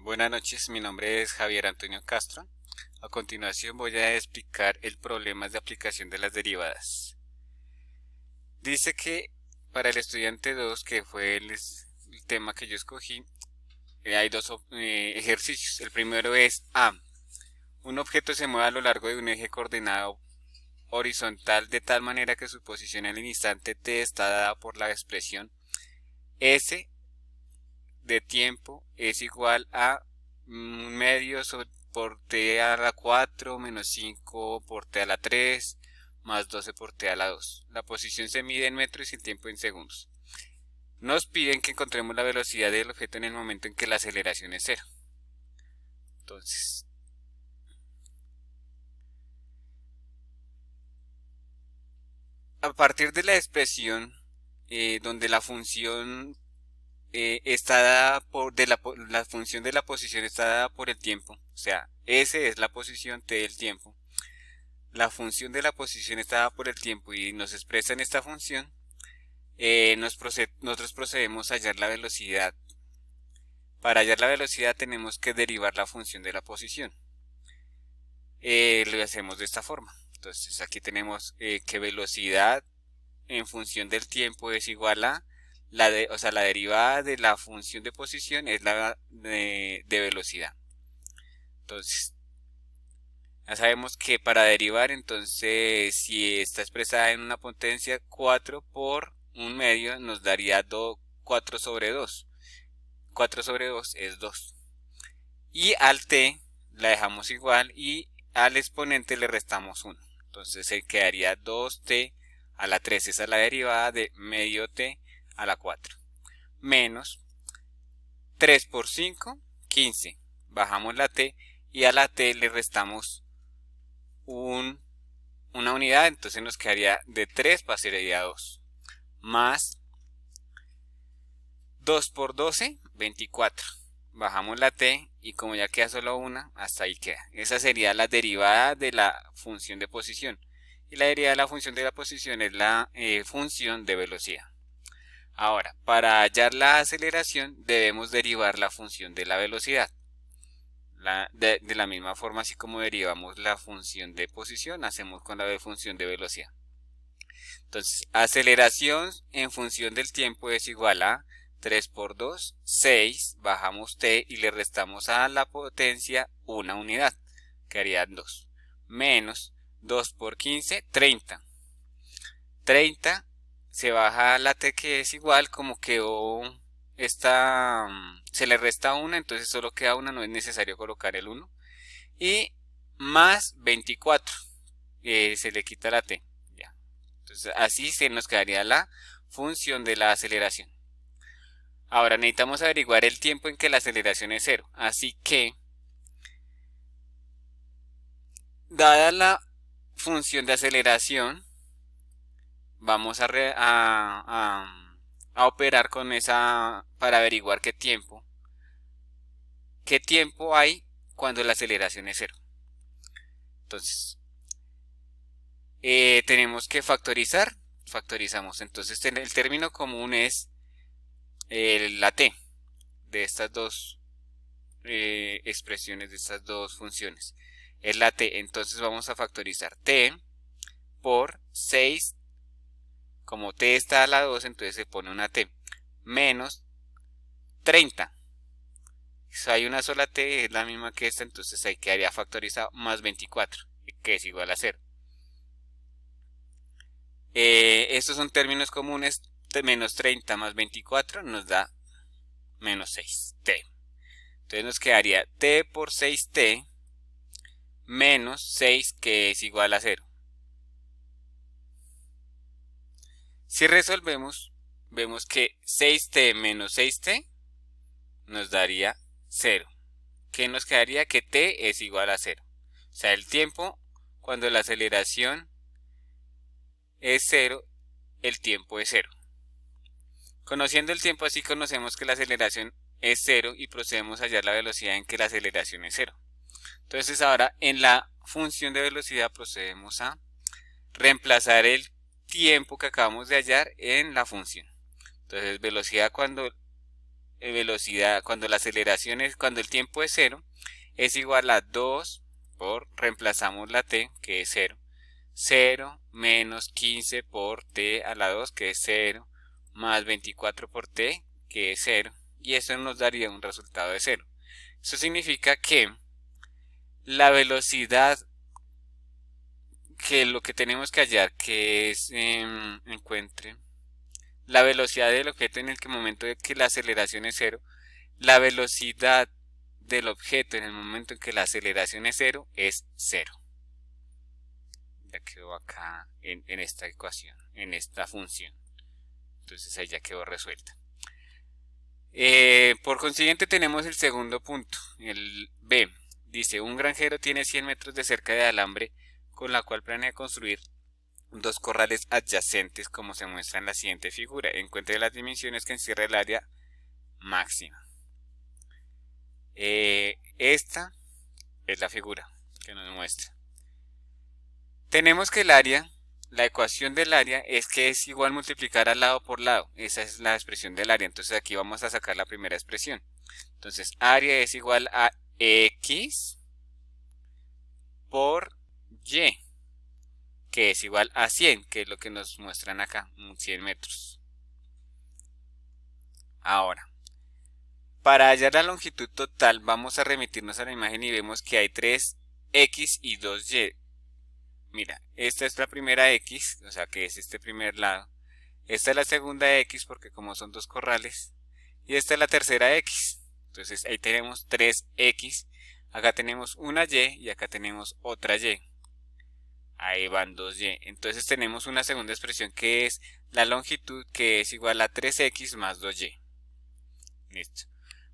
Buenas noches, mi nombre es Javier Antonio Castro. A continuación voy a explicar el problema de aplicación de las derivadas. Dice que para el estudiante 2, que fue el tema que yo escogí, hay dos ejercicios. El primero es A. Un objeto se mueve a lo largo de un eje coordenado horizontal de tal manera que su posición en el instante t está dada por la expresión s de tiempo es igual a medio por t a la 4 menos 5 por t a la 3 más 12 por t a la 2. La posición se mide en metros y el tiempo en segundos. Nos piden que encontremos la velocidad del objeto en el momento en que la aceleración es cero. Entonces, a partir de la expresión donde la función está dada la función de la posición está dada por el tiempo, o sea, S es la posición, T el tiempo. La función de la posición está dada por el tiempo y nos expresa en esta función. Nosotros procedemos a hallar la velocidad. Para hallar la velocidad tenemos que derivar la función de la posición. Lo hacemos de esta forma. Entonces aquí tenemos que velocidad en función del tiempo es igual a la derivada de la función de posición es la de velocidad. Entonces, ya sabemos que para derivar, entonces, si está expresada en una potencia 4 por un medio, nos daría 4 sobre 2. 4 sobre 2 es 2. Y al t la dejamos igual y al exponente le restamos 1. Entonces se quedaría 2t a la 3. Esa es la derivada de medio t a la 4. Menos 3 por 5, 15. Bajamos la t y a la t le restamos una unidad, entonces nos quedaría de 3 pasaría a 2. Más 2 por 12, 24. Bajamos la t y como ya queda solo una, hasta ahí queda. Esa sería la derivada de la función de posición. Y la derivada de la función de la posición es la función de velocidad. Ahora, para hallar la aceleración debemos derivar la función de la velocidad. De la misma forma así como derivamos la función de posición, hacemos con la función de velocidad. Entonces, aceleración en función del tiempo es igual a 3 por 2, 6, bajamos t y le restamos a la potencia una unidad, que haría 2, menos 2 por 15, 30. 30 se baja la t que es igual, como quedó se le resta una, entonces solo queda una, no es necesario colocar el 1. Y más 24, se le quita la t. Ya. Entonces así se nos quedaría la función de la aceleración. Ahora necesitamos averiguar el tiempo en que la aceleración es 0. Así que, dada la función de aceleración, vamos a operar con esa para averiguar qué tiempo hay cuando la aceleración es 0. Entonces, tenemos que factorizar. Factorizamos. Entonces, el término común es la t de estas dos expresiones, de estas dos funciones. Es la t. Entonces, vamos a factorizar t por 6. Como t está a la 2, entonces se pone una t. Menos 30. Si hay una sola t, es la misma que esta, entonces ahí quedaría factorizado más 24, que es igual a 0. Estos son términos comunes. Menos 30 más 24 nos da menos 6t. Entonces nos quedaría t por 6t menos 6, que es igual a 0. Si resolvemos, vemos que 6t menos 6t nos daría 0. ¿Qué nos quedaría? Que t es igual a 0. O sea, el tiempo cuando la aceleración es 0, el tiempo es 0. Conociendo el tiempo así conocemos que la aceleración es 0 y procedemos a hallar la velocidad en que la aceleración es 0. Entonces ahora en la función de velocidad procedemos a reemplazar el tiempo que acabamos de hallar en la función. Entonces velocidad cuando velocidad, cuando la aceleración es, cuando el tiempo es 0, es igual a 2 por, reemplazamos la t, que es 0, 0 menos 15 por t a la 2, que es 0, más 24 por t, que es 0, y eso nos daría un resultado de 0. Eso significa que la velocidad, que lo que tenemos que hallar, que es, encuentre la velocidad del objeto en el momento de que la aceleración es 0, la velocidad del objeto en el momento en que la aceleración es 0 es 0. Ya quedó acá en esta ecuación, en esta función. Entonces ahí ya quedó resuelta. Por consiguiente tenemos el segundo punto, el B. Dice, un granjero tiene 100 metros de cerca de alambre con la cual planea construir dos corrales adyacentes como se muestra en la siguiente figura. Encuentre las dimensiones que encierra el área máxima. Esta es la figura que nos muestra. Tenemos que el área, la ecuación del área es que es igual multiplicar al lado por lado. Esa es la expresión del área. Entonces aquí vamos a sacar la primera expresión. Entonces área es igual a x por y, que es igual a 100, que es lo que nos muestran acá, 100 metros. Ahora, para hallar la longitud total vamos a remitirnos a la imagen y vemos que hay 3x y 2y. Mira, esta es la primera x, o sea que es este primer lado. Esta es la segunda x porque como son dos corrales. Y esta es la tercera x. Entonces ahí tenemos 3x. Acá tenemos una y y acá tenemos otra y. Ahí van 2y. Entonces tenemos una segunda expresión que es la longitud, que es igual a 3x más 2y. Listo.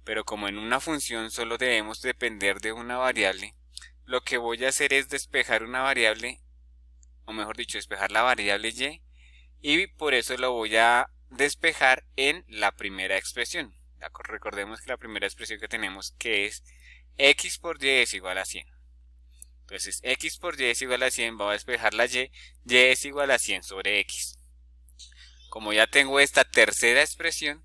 Pero como en una función solo debemos depender de una variable, lo que voy a hacer es despejar una variable, o mejor dicho, despejar la variable y por eso lo voy a despejar en la primera expresión. Recordemos que la primera expresión que tenemos que es x por y es igual a 100. Entonces x por y es igual a 100, voy a despejar la y es igual a 100 sobre x. Como ya tengo esta tercera expresión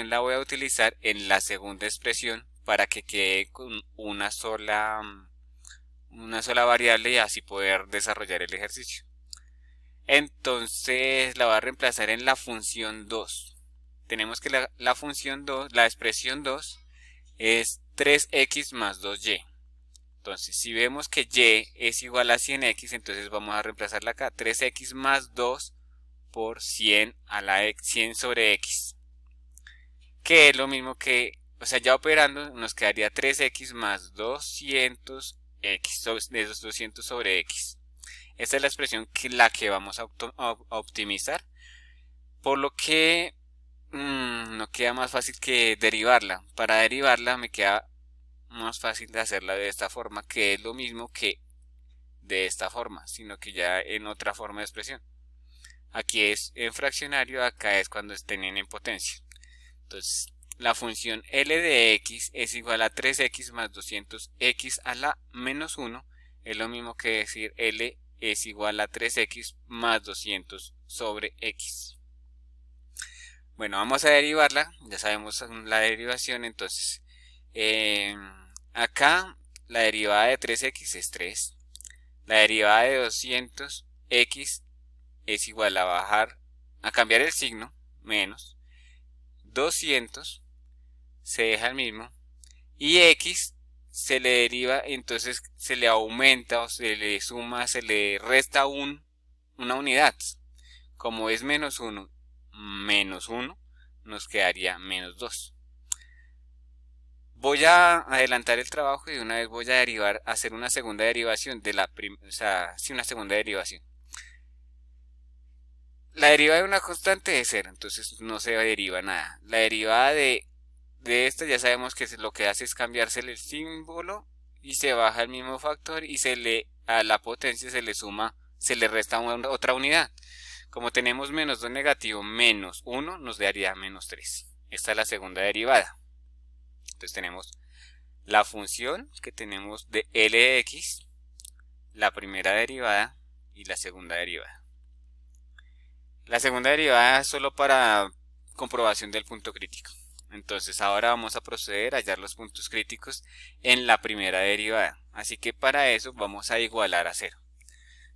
la voy a utilizar en la segunda expresión para que quede con una sola variable y así poder desarrollar el ejercicio. Entonces la voy a reemplazar en la función 2. Tenemos que la función 2, la expresión 2 es 3x más 2y. Entonces si vemos que y es igual a 100x, entonces vamos a reemplazarla acá. 3x más 2 por 100 a la 100 sobre x. Que es lo mismo que, o sea, ya operando nos quedaría 3x más 200x, de esos 200 sobre x. Esta es la expresión la que vamos a optimizar, por lo que no queda más fácil que derivarla. Para derivarla me queda más fácil de hacerla de esta forma, que es lo mismo que de esta forma, sino que ya en otra forma de expresión. Aquí es en fraccionario, acá es cuando estén en potencia. Entonces, la función L de x es igual a 3x más 200x a la menos 1. Es lo mismo que decir L es igual a 3x más 200 sobre x. Bueno, vamos a derivarla. Ya sabemos la derivación. Entonces, acá la derivada de 3x es 3. La derivada de 200x es igual a cambiar el signo, menos 200, se deja el mismo, y x se le deriva, entonces se le aumenta o se le suma, se le resta una unidad. Como es menos 1, nos quedaría menos 2. Voy a adelantar el trabajo y de una vez voy a hacer una segunda derivación de una segunda derivación. La derivada de una constante es 0, entonces no se deriva nada. La derivada de esta ya sabemos que lo que hace es cambiarse el símbolo y se baja el mismo factor y a la potencia se le resta otra unidad. Como tenemos menos 2 negativo menos 1, nos daría menos 3. Esta es la segunda derivada. Entonces tenemos la función que tenemos de L de x, la primera derivada y la segunda derivada. La segunda derivada es solo para comprobación del punto crítico. Entonces ahora vamos a proceder a hallar los puntos críticos en la primera derivada. Así que para eso vamos a igualar a 0.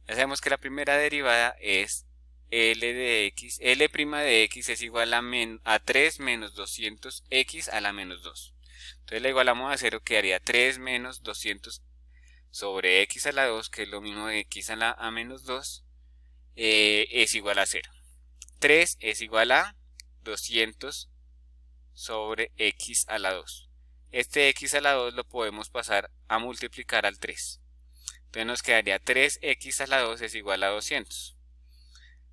Ya sabemos que la primera derivada es L de x, L' de x es igual a 3 menos 200x a la menos 2. Entonces la igualamos a 0, quedaría 3 menos 200 sobre x a la 2, que es lo mismo de x a la menos 2, es igual a 0. 3 es igual a 200 sobre x a la 2. Este x a la 2 lo podemos pasar a multiplicar al 3. Entonces nos quedaría 3x a la 2 es igual a 200.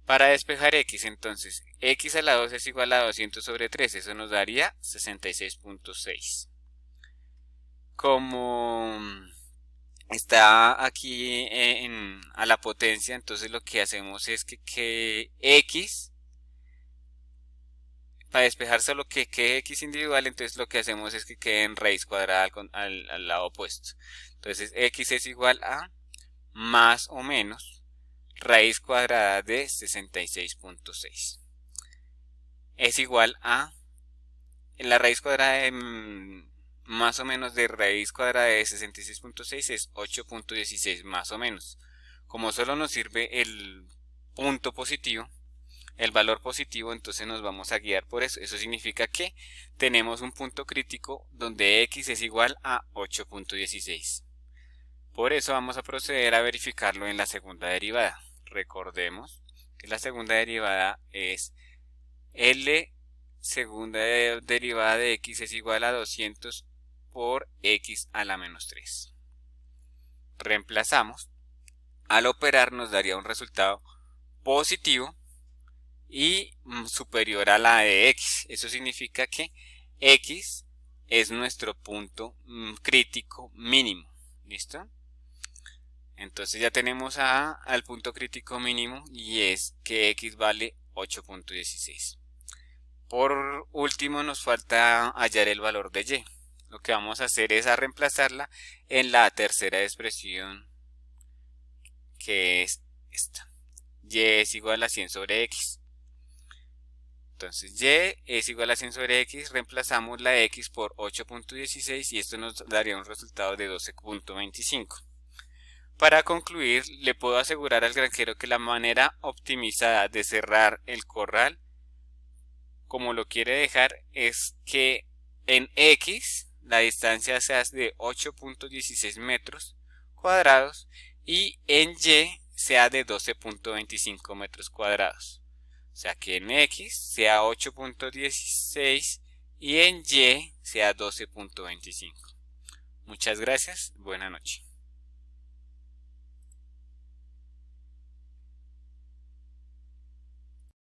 Para despejar x, entonces, x a la 2 es igual a 200 sobre 3. Eso nos daría 66.6. Como está aquí a la potencia, entonces lo que hacemos es que x, para despejar solo que quede x individual, entonces lo que hacemos es que quede en raíz cuadrada al lado opuesto. Entonces x es igual a más o menos raíz cuadrada de 66.6. Es igual a la raíz cuadrada de más o menos de raíz cuadrada de 66.6 es 8.16 más o menos. Como solo nos sirve el punto positivo, el valor positivo, entonces nos vamos a guiar por eso. Eso significa que tenemos un punto crítico donde x es igual a 8.16. Por eso vamos a proceder a verificarlo en la segunda derivada. Recordemos que la segunda derivada es L segunda derivada de x es igual a 200 por x a la menos 3. Reemplazamos. Al operar nos daría un resultado positivo y superior a la de x. Eso significa que x es nuestro punto crítico mínimo. ¿Listo? Entonces ya tenemos al punto crítico mínimo y es que x vale 8.16. Por último nos falta hallar el valor de y. Lo que vamos a hacer es reemplazarla en la tercera expresión, que es esta. Y es igual a 100 sobre x. Entonces y es igual a 100 sobre x, reemplazamos la x por 8.16 y esto nos daría un resultado de 12.25. Para concluir, le puedo asegurar al granjero que la manera optimizada de cerrar el corral, como lo quiere dejar, es que en x la distancia sea de 8.16 metros cuadrados y en y sea de 12.25 metros cuadrados. O sea que en x sea 8.16 y en y sea 12.25. Muchas gracias, buena noche.